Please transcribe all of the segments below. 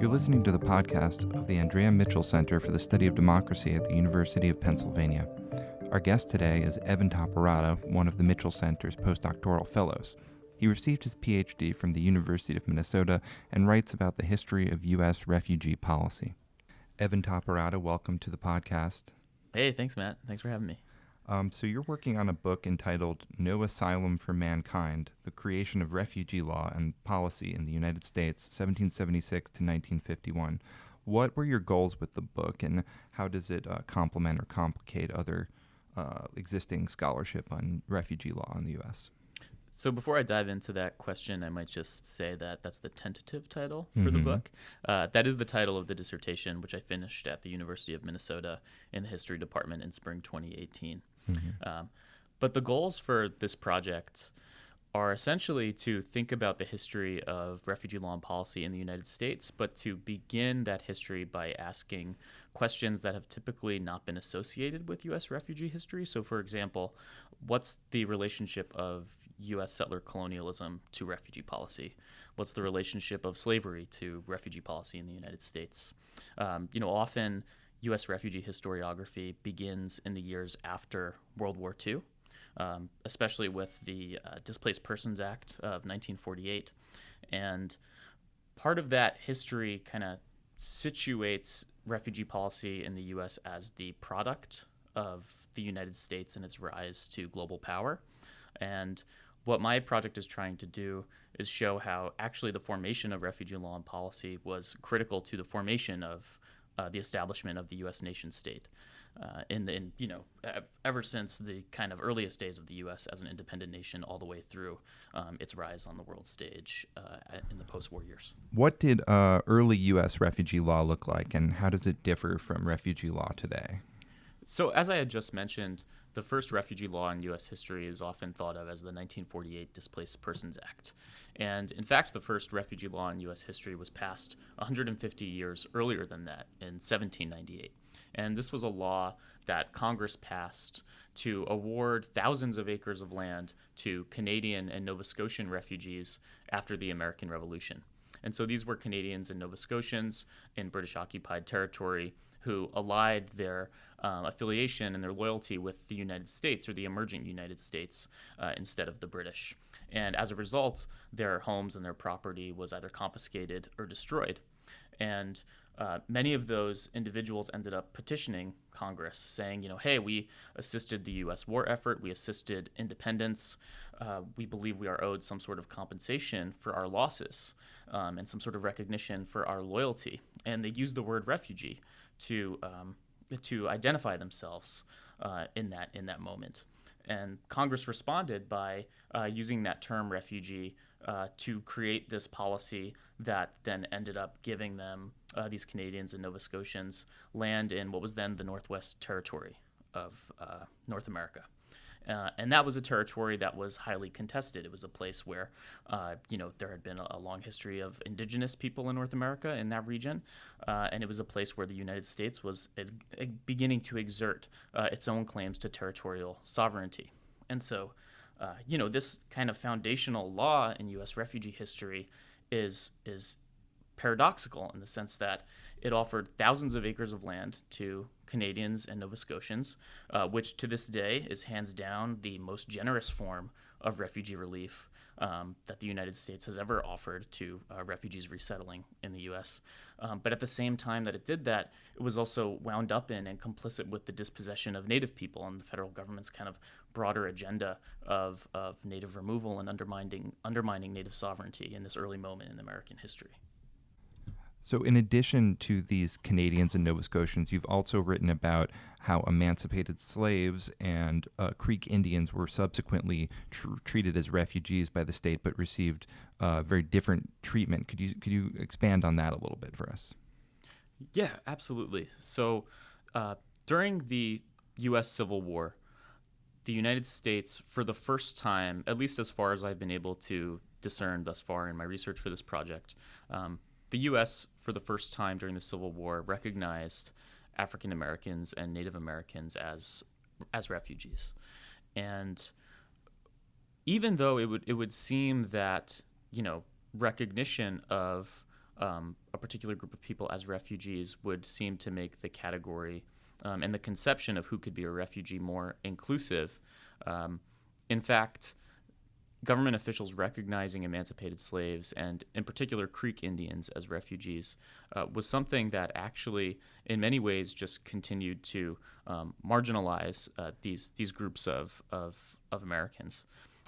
You're listening to the podcast of the Andrea Mitchell Center for the Study of Democracy at the University of Pennsylvania. Our guest today is EVAN TAPARATA, one of the Mitchell Center's postdoctoral fellows. He received his PhD from the University of Minnesota and writes about the history of U.S. refugee policy. EVAN TAPARATA, welcome to the podcast. Hey, thanks, Matt. Thanks for having me. So you're working on a book entitled No Asylum for Mankind, The Creation of Refugee Law and Policy in the United States, 1776 to 1951. What were your goals with the book, and how does it complement or complicate other existing scholarship on refugee law in the U.S.? So before I dive into that question, I might just say that that's the tentative title for the book. That is the title of the dissertation, which I finished at the University of Minnesota in the history department in spring 2018. But the goals for this project are essentially to think about the history of refugee law and policy in the United States, but to begin that history by asking questions that have typically not been associated with U.S. refugee history. So, for example, what's the relationship of U.S. settler colonialism to refugee policy? What's the relationship of slavery to refugee policy in the United States? Often U.S. refugee historiography begins in the years after World War II. Especially with the Displaced Persons Act of 1948. And part of that history kind of situates refugee policy in the U.S. as the product of the United States and its rise to global power. And what my project is trying to do is show how actually the formation of refugee law and policy was critical to the formation of the establishment of the U.S. nation state. Ever since the kind of earliest days of the U.S. as an independent nation all the way through its rise on the world stage in the post-war years. What did early U.S. refugee law look like, and how does it differ from refugee law today? So as I had just mentioned, the first refugee law in U.S. history is often thought of as the 1948 Displaced Persons Act. And in fact, the first refugee law in U.S. history was passed 150 years earlier than that in 1798. And this was a law that Congress passed to award thousands of acres of land to Canadian and Nova Scotian refugees after the American Revolution. And so these were Canadians and Nova Scotians in British-occupied territory who allied their affiliation and their loyalty with the United States or the emerging United States instead of the British. And as a result, their homes and their property was either confiscated or destroyed. And many of those individuals ended up petitioning Congress saying, hey, we assisted the U.S. war effort, we assisted independence, we believe we are owed some sort of compensation for our losses and some sort of recognition for our loyalty. And they used the word refugee to identify themselves in that moment. And Congress responded by using that term refugee to create this policy that then ended up giving them, these Canadians and Nova Scotians, land in what was then the Northwest Territory of North America. And that was a territory that was highly contested. It was a place where, there had been a long history of indigenous people in North America in that region. And it was a place where the United States was beginning to exert its own claims to territorial sovereignty. And so, this kind of foundational law in U.S. refugee history is paradoxical in the sense that it offered thousands of acres of land to Canadians and Nova Scotians, which to this day is hands down the most generous form of refugee relief that the United States has ever offered to refugees resettling in the U.S. But at the same time that it did that, it was also wound up in and complicit with the dispossession of Native people and the federal government's kind of broader agenda of Native removal and undermining Native sovereignty in this early moment in American history. So in addition to these Canadians and Nova Scotians, you've also written about how emancipated slaves and Creek Indians were subsequently treated as refugees by the state but received very different treatment. Could you expand on that a little bit for us? Yeah, absolutely. So during the U.S. Civil War, the United States, for the first time, at least as far as I've been able to discern thus far in my research for this project, the U.S., for the first time during the Civil War, recognized African Americans and Native Americans as refugees. And even though it would seem that recognition of a particular group of people as refugees would seem to make the category and the conception of who could be a refugee more inclusive. In fact, government officials recognizing emancipated slaves, and in particular Creek Indians, as refugees was something that actually in many ways just continued to marginalize these groups of Americans.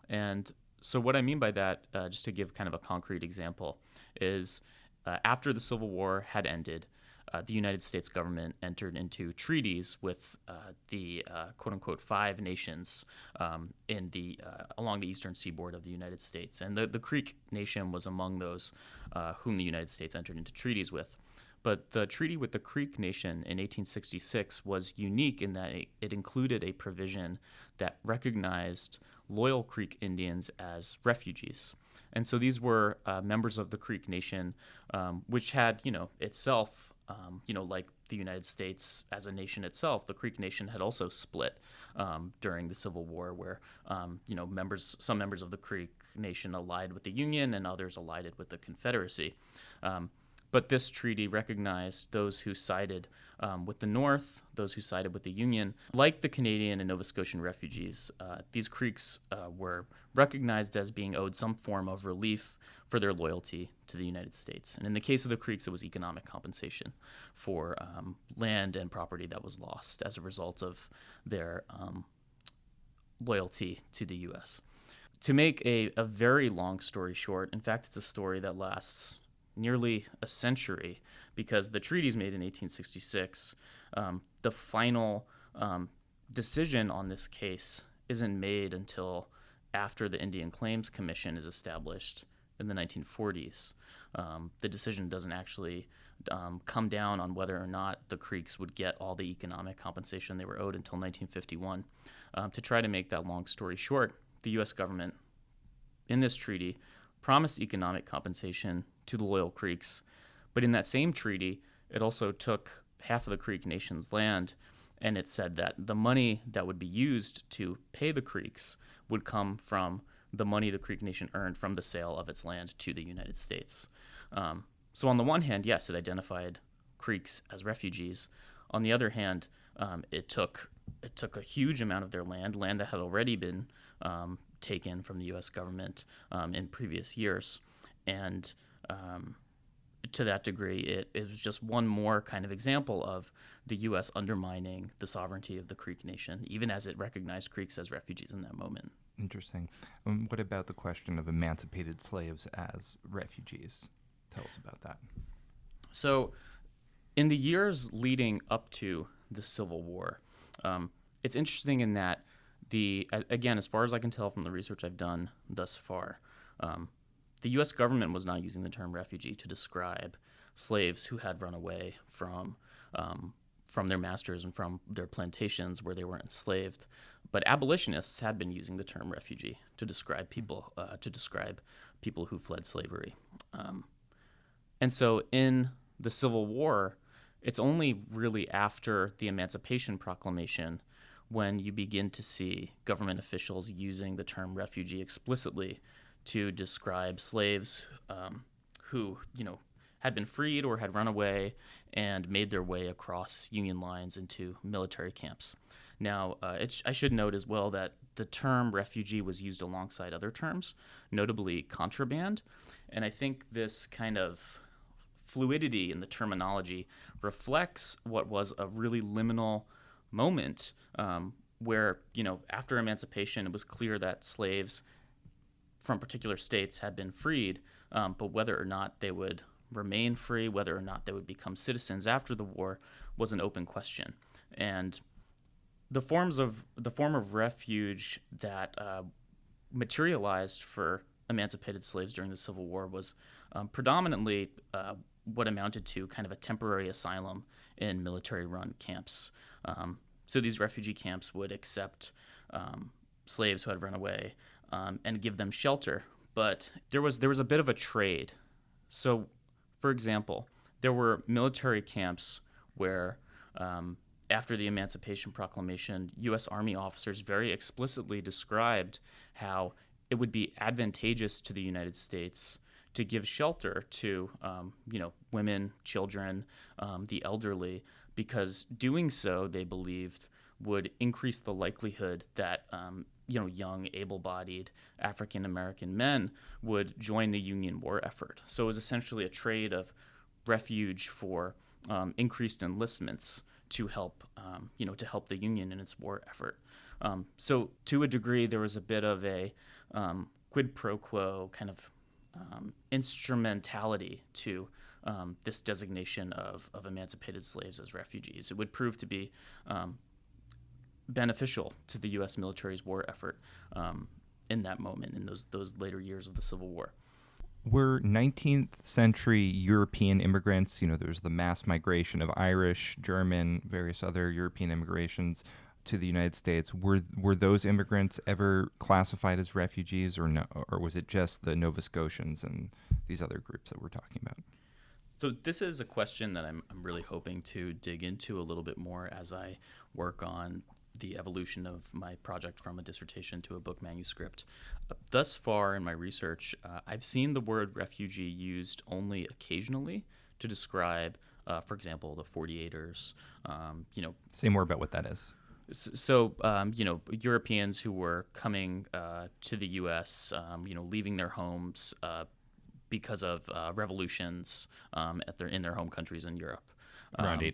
And so what I mean by that, just to give kind of a concrete example, is after the Civil War had ended, the United States government entered into treaties with the quote-unquote 5 nations in the along the eastern seaboard of the United States. And the Creek Nation was among those whom the United States entered into treaties with. But the treaty with the Creek Nation in 1866 was unique in that it included a provision that recognized loyal Creek Indians as refugees. And so these were members of the Creek Nation, which had, itself, like the United States as a nation itself, the Creek Nation had also split during the Civil War, where, some members of the Creek Nation allied with the Union and others allied with the Confederacy. But this treaty recognized those who sided with the North, those who sided with the Union. Like the Canadian and Nova Scotian refugees, these Creeks were recognized as being owed some form of relief for their loyalty to the United States. And in the case of the Creeks, it was economic compensation for land and property that was lost as a result of their loyalty to the U.S. To make a very long story short, in fact, it's a story that lasts nearly a century, because the treaties made in 1866, the final decision on this case isn't made until after the Indian Claims Commission is established in the 1940s. The decision doesn't actually come down on whether or not the Creeks would get all the economic compensation they were owed until 1951. To try to make that long story short, the U.S. government in this treaty promised economic compensation to the loyal Creeks, but in that same treaty, it also took half of the Creek Nation's land, and it said that the money that would be used to pay the Creeks would come from the money the Creek Nation earned from the sale of its land to the United States. So on the one hand, yes, it identified Creeks as refugees. On the other hand, it took a huge amount of their land that had already been taken from the U.S. government in previous years. And to that degree, it was just one more kind of example of the U.S. undermining the sovereignty of the Creek Nation, even as it recognized Creeks as refugees in that moment. Interesting. What about the question of emancipated slaves as refugees? Tell us about that. So in the years leading up to the Civil War, it's interesting in that again, as far as I can tell from the research I've done thus far, the U.S. government was not using the term refugee to describe slaves who had run away from their masters and from their plantations where they were enslaved. But abolitionists had been using the term refugee to describe people who fled slavery. And so in the Civil War, it's only really after the Emancipation Proclamation when you begin to see government officials using the term refugee explicitly to describe slaves who, had been freed or had run away and made their way across Union lines into military camps. Now, I should note as well that the term refugee was used alongside other terms, notably contraband, and I think this kind of fluidity in the terminology reflects what was a really liminal moment where, after emancipation, it was clear that slaves from particular states had been freed, but whether or not they would remain free, whether or not they would become citizens after the war, was an open question. And the form of refuge that materialized for emancipated slaves during the Civil War was predominantly what amounted to kind of a temporary asylum in military-run camps. So these refugee camps would accept slaves who had run away and give them shelter. But there was a bit of a trade. So, for example, there were military camps where after the Emancipation Proclamation, U.S. Army officers very explicitly described how it would be advantageous to the United States to give shelter to women, children, the elderly, because doing so, they believed, would increase the likelihood that young, able-bodied African-American men would join the Union war effort. So it was essentially a trade of refuge for increased enlistments to help the Union in its war effort. So to a degree, there was a bit of a quid pro quo kind of instrumentality to this designation of emancipated slaves as refugees. It would prove to be beneficial to the U.S. military's war effort in that moment, in those later years of the Civil War. Were 19th century European immigrants, there's the mass migration of Irish, German, various other European immigrations to the United States. Were those immigrants ever classified as refugees, or no? Or was it just the Nova Scotians and these other groups that we're talking about? So this is a question that I'm really hoping to dig into a little bit more as I work on the evolution of my project from a dissertation to a book manuscript. Thus far in my research, I've seen the word refugee used only occasionally to describe, for example, the 48ers. Say more about what that is. So, Europeans who were coming to the U.S., leaving their homes because of revolutions in their home countries in Europe.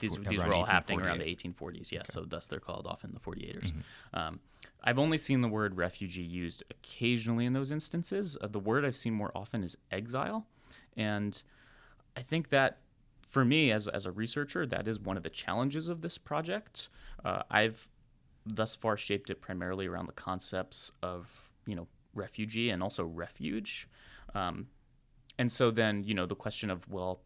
These were all happening around the 1840s, yeah. Okay. So thus they're called often the 48ers. Mm-hmm. I've only seen the word refugee used occasionally in those instances. The word I've seen more often is exile, and I think that for me as a researcher, that is one of the challenges of this project. I've thus far shaped it primarily around the concepts of refugee and also refuge, and so then the question of, well,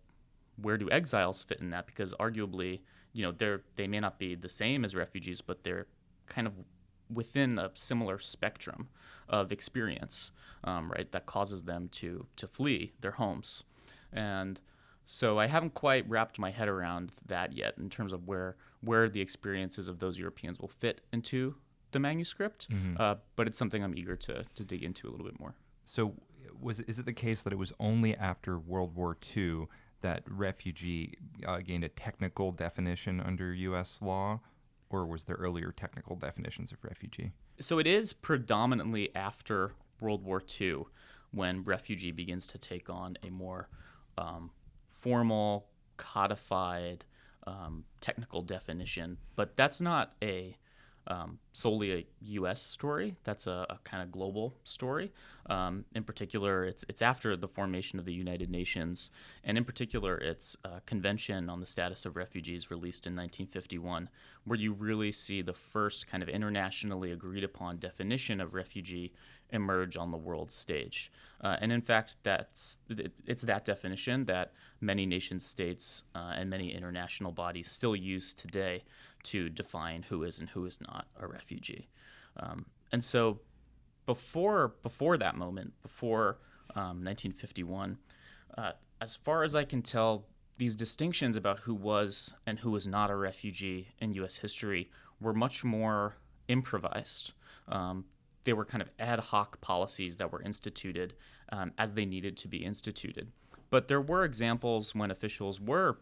where do exiles fit in that? Because arguably, they may not be the same as refugees, but they're kind of within a similar spectrum of experience, right? That causes them to flee their homes. And so I haven't quite wrapped my head around that yet in terms of where the experiences of those Europeans will fit into the manuscript. Mm-hmm. But it's something I'm eager to dig into a little bit more. So is it the case that it was only after World War II that refugee gained a technical definition under U.S. law, or was there earlier technical definitions of refugee? So it is predominantly after World War II when refugee begins to take on a more formal, codified, technical definition. But that's not solely a U.S. story. That's a kind of global story. In particular, it's after the formation of the United Nations, and in particular, its Convention on the Status of Refugees released in 1951, where you really see the first kind of internationally agreed upon definition of refugee emerge on the world stage. And in fact, it's that definition that many nation states and many international bodies still use today to define who is and who is not a refugee. And so before that moment, before 1951, as far as I can tell, these distinctions about who was and who was not a refugee in U.S. history were much more improvised. They were kind of ad hoc policies that were instituted as they needed to be instituted. But there were examples when officials were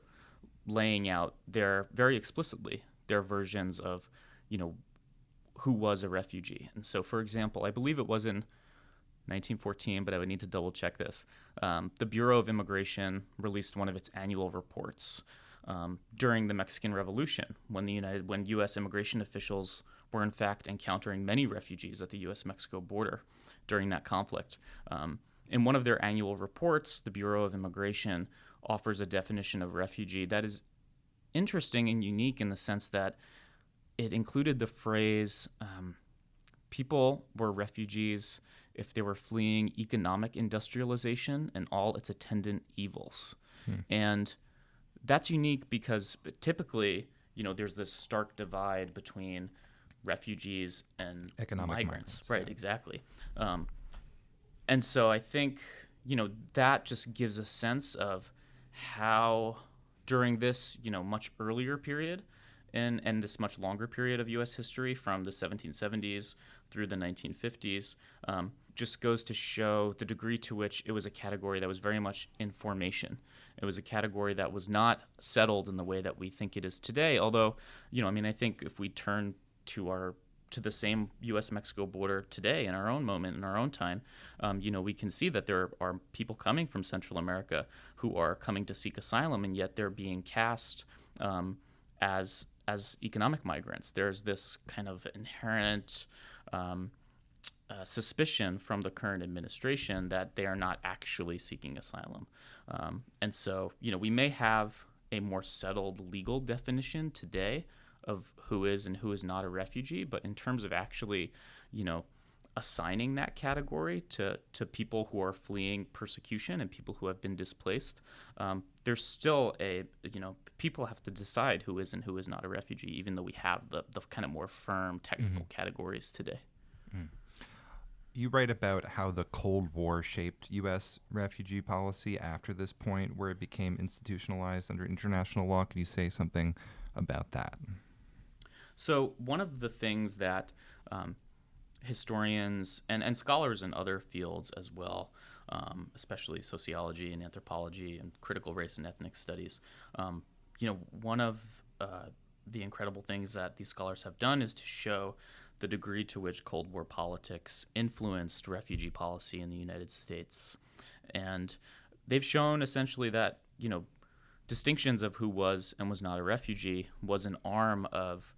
laying out very explicitly their versions of, who was a refugee. And so, for example, I believe it was in 1914, but I would need to double check this. The Bureau of Immigration released one of its annual reports during the Mexican Revolution, when U.S. immigration officials were in fact encountering many refugees at the U.S.-Mexico border during that conflict. In one of their annual reports, the Bureau of Immigration offers a definition of refugee that is interesting and unique in the sense that it included the phrase, people were refugees if they were fleeing economic industrialization and all its attendant evils. And that's unique because typically, there's this stark divide between refugees and economic migrants. Right, yeah. Exactly. And so I think, that just gives a sense of how during this, much earlier period and this much longer period of U.S. history from the 1770s through the 1950s, just goes to show the degree to which it was a category that was very much in formation. It was a category that was not settled in the way that we think it is today. Although, I think if we turn to the same U.S.-Mexico border today in our own moment, in our own time, we can see that there are people coming from Central America who are coming to seek asylum, and yet they're being cast as economic migrants. There's this kind of inherent suspicion from the current administration that they are not actually seeking asylum. And so, we may have a more settled legal definition today of who is and who is not a refugee, but in terms of actually, assigning that category to people who are fleeing persecution and people who have been displaced, there's still people have to decide who is and who is not a refugee, even though we have the kind of more firm technical categories today. Mm. You write about how the Cold War shaped U.S. refugee policy after this point where it became institutionalized under international law. Can you say something about that? So one of the things that historians and scholars in other fields as well, especially sociology and anthropology and critical race and ethnic studies, one of the incredible things that these scholars have done is to show the degree to which Cold War politics influenced refugee policy in the United States. And they've shown essentially that, distinctions of who was and was not a refugee was an arm of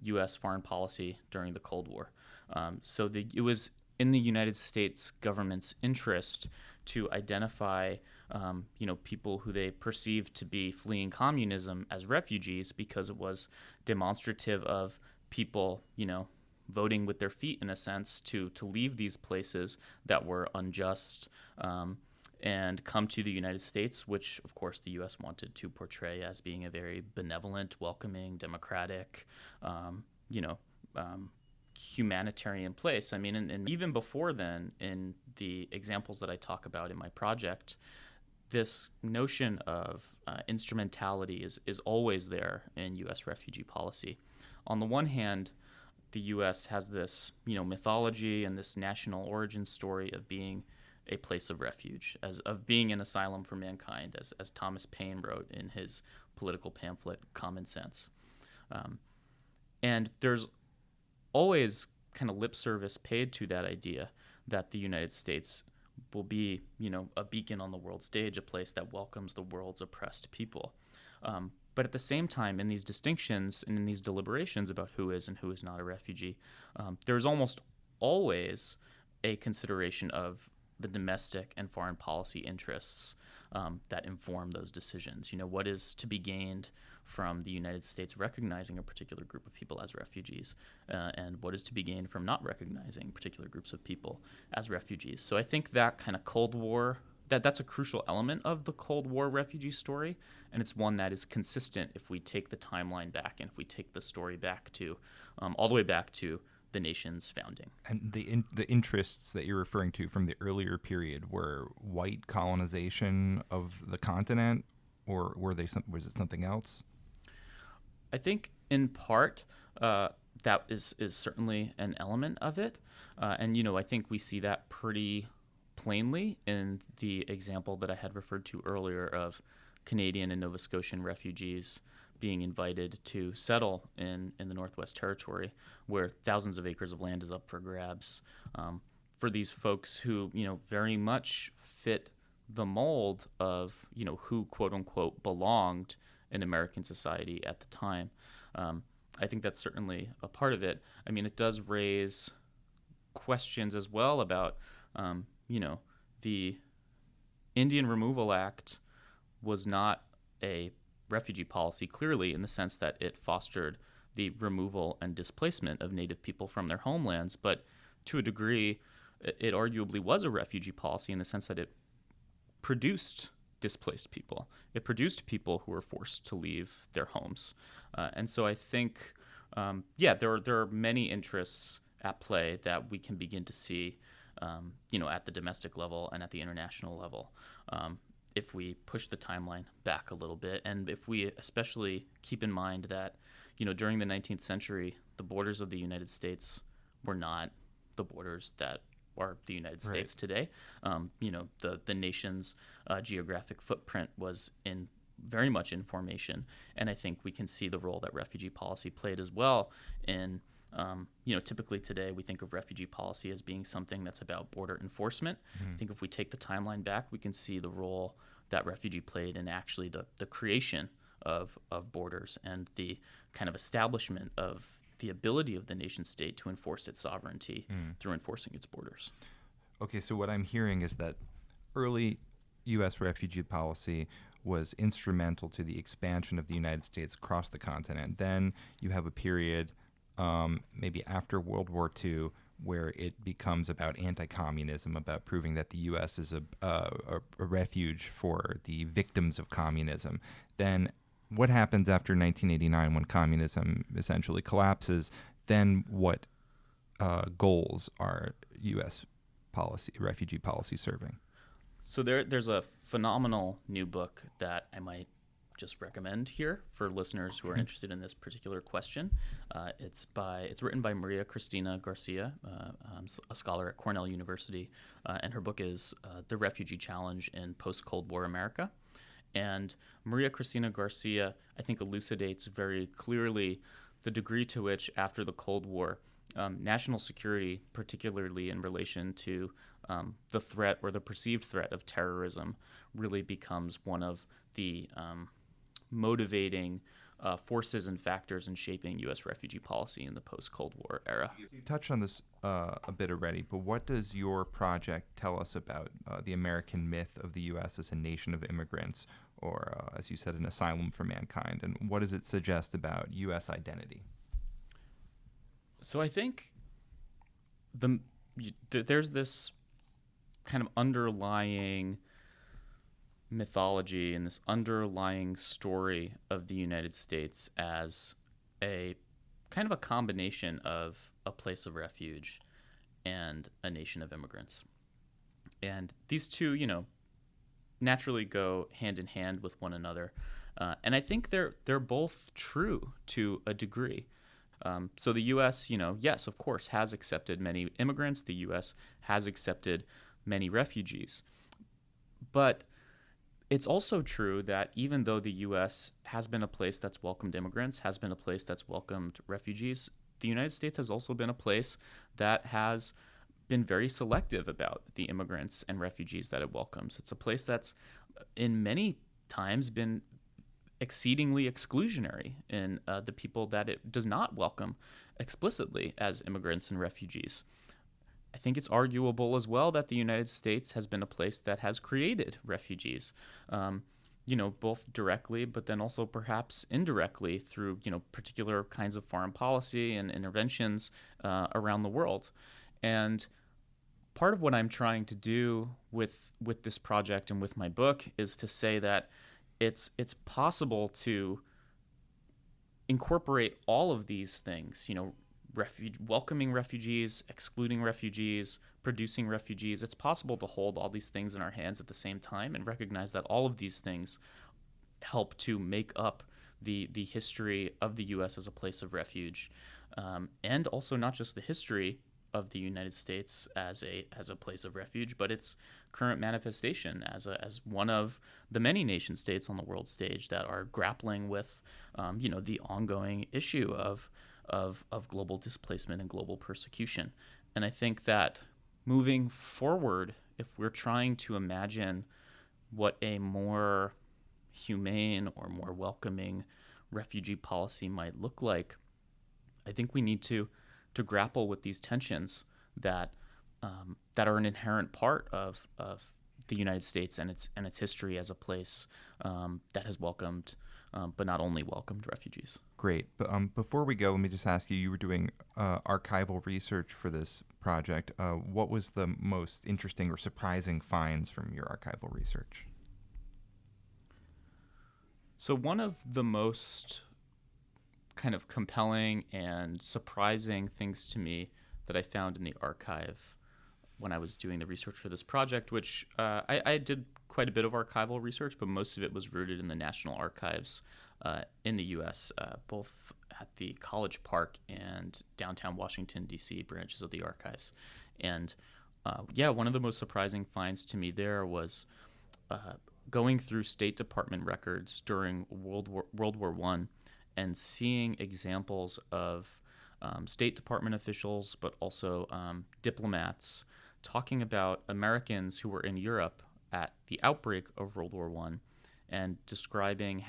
U.S. foreign policy during the Cold War. So it was in the United States government's interest to identify, people who they perceived to be fleeing communism as refugees because it was demonstrative of people, voting with their feet in a sense to leave these places that were unjust and come to the United States, which of course the U.S. wanted to portray as being a very benevolent, welcoming, democratic, humanitarian place. I mean, and even before then, in the examples that I talk about in my project, this notion of instrumentality is always there in U.S. refugee policy. On the one hand, the U.S. has this, mythology and this national origin story of being a place of refuge, of being an asylum for mankind, as Thomas Paine wrote in his political pamphlet, Common Sense. And there's always kind of lip service paid to that idea that the United States will be, a beacon on the world stage, a place that welcomes the world's oppressed people. But at the same time, in these distinctions and in these deliberations about who is and who is not a refugee, there's almost always a consideration of the domestic and foreign policy interests that inform those decisions. What is to be gained from the United States recognizing a particular group of people as refugees, and what is to be gained from not recognizing particular groups of people as refugees. So I think that kind of Cold War, that's a crucial element of the Cold War refugee story, and it's one that is consistent if we take the timeline back and if we take the story back to all the way back to the nation's founding. And the interests that you're referring to from the earlier period were white colonization of the continent, or was it something else? I think in part that is certainly an element of it, and I think we see that pretty plainly in the example that I had referred to earlier of Canadian and Nova Scotian refugees being invited to settle in the Northwest Territory, where thousands of acres of land is up for grabs, for these folks who, very much fit the mold of, who, quote unquote, belonged in American society at the time. I think that's certainly a part of it. I mean, it does raise questions as well about, the Indian Removal Act was not a refugee policy, clearly, in the sense that it fostered the removal and displacement of Native people from their homelands, but to a degree, it arguably was a refugee policy in the sense that it produced displaced people. It produced people who were forced to leave their homes. And so I think, there are many interests at play that we can begin to see, at the domestic level and at the international level, if we push the timeline back a little bit, and if we especially keep in mind that, during the 19th century, the borders of the United States were not the borders that are the United Right. States today. The nation's geographic footprint was in very much in formation, and I think we can see the role that refugee policy played as well in typically today we think of refugee policy as being something that's about border enforcement. I think if we take the timeline back, we can see the role that refugee played in actually the creation of borders and the kind of establishment of the ability of the nation state to enforce its sovereignty through enforcing its borders. Okay, so what I'm hearing is that early U.S. refugee policy was instrumental to the expansion of the United States across the continent. Then you have a period, maybe after World War II, where it becomes about anti-communism, about proving that the U.S. is a refuge for the victims of communism. Then what happens after 1989 when communism essentially collapses? Then what goals are U.S. policy, refugee policy serving? So there's a phenomenal new book that I might just recommend here for listeners who are interested in this particular question. It's written by Maria Cristina Garcia, a scholar at Cornell University, and her book is The Refugee Challenge in Post-Cold War America. And Maria Cristina Garcia, I think, elucidates very clearly the degree to which, after the Cold War, national security, particularly in relation to the threat or the perceived threat of terrorism, really becomes one of the motivating forces and factors in shaping U.S. refugee policy in the post-Cold War era. You touched on this a bit already, but what does your project tell us about the American myth of the U.S. as a nation of immigrants, or as you said, an asylum for mankind, and what does it suggest about U.S. identity? So I think there's this kind of underlying mythology and this underlying story of the United States as a kind of a combination of a place of refuge and a nation of immigrants. And these two, naturally go hand in hand with one another. And I think they're both true to a degree. So the U.S., yes, of course, has accepted many immigrants. The U.S. has accepted many refugees. But it's also true that even though the U.S. has been a place that's welcomed immigrants, has been a place that's welcomed refugees, the United States has also been a place that has been very selective about the immigrants and refugees that it welcomes. It's a place that's in many times been exceedingly exclusionary in the people that it does not welcome explicitly as immigrants and refugees. I think it's arguable as well that the United States has been a place that has created refugees, both directly, but then also perhaps indirectly through, particular kinds of foreign policy and interventions around the world. And part of what I'm trying to do with this project and with my book is to say that it's possible to incorporate all of these things, welcoming refugees, excluding refugees, producing refugees. It's possible to hold all these things in our hands at the same time and recognize that all of these things help to make up the history of the U.S. as a place of refuge, and also not just the history of the United States as a place of refuge, but its current manifestation as one of the many nation states on the world stage that are grappling with the ongoing issue of global displacement and global persecution. And I think that moving forward, if we're trying to imagine what a more humane or more welcoming refugee policy might look like, I think we need to grapple with these tensions that are an inherent part of the United States and its history as a place that has welcomed, but not only welcomed, refugees. Great. But before we go, let me just ask you, you were doing archival research for this project. What was the most interesting or surprising finds from your archival research? So one of the most kind of compelling and surprising things to me that I found in the archive when I was doing the research for this project, which I did quite a bit of archival research, but most of it was rooted in the National Archives in the U.S., both at the College Park and downtown Washington, D.C. branches of the archives. And One of the most surprising finds to me there was going through State Department records during World War I and seeing examples of State Department officials, but also diplomats, talking about Americans who were in Europe at the outbreak of World War I and describing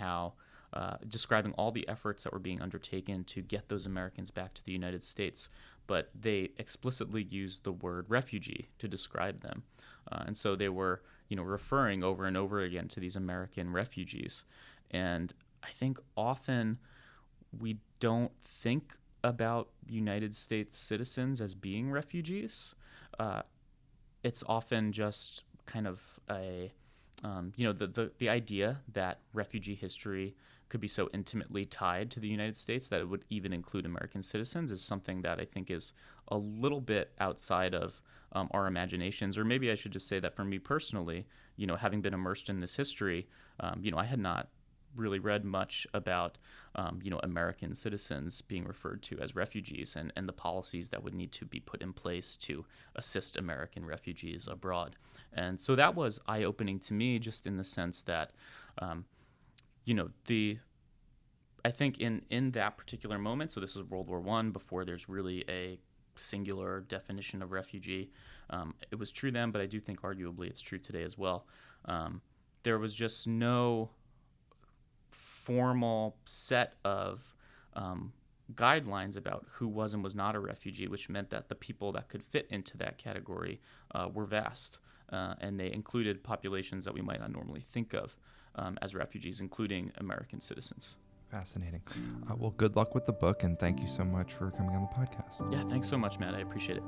all the efforts that were being undertaken to get those Americans back to the United States. But they explicitly used the word refugee to describe them. And so they were, referring over and over again to these American refugees. And I think often we don't think about United States citizens as being refugees. It's often just kind of the idea that refugee history could be so intimately tied to the United States that it would even include American citizens is something that I think is a little bit outside of our imaginations. Or maybe I should just say that for me personally, having been immersed in this history, I had not really read much about, American citizens being referred to as refugees and the policies that would need to be put in place to assist American refugees abroad. And so that was eye-opening to me, just in the sense that, I think in that particular moment, so this is World War I, before there's really a singular definition of refugee. It was true then, but I do think arguably it's true today as well. There was just no formal set of guidelines about who was and was not a refugee, which meant that the people that could fit into that category were vast, and they included populations that we might not normally think of as refugees, including American citizens. Fascinating. Well, good luck with the book, and thank you so much for coming on the podcast. Yeah, thanks so much, Matt. I appreciate it.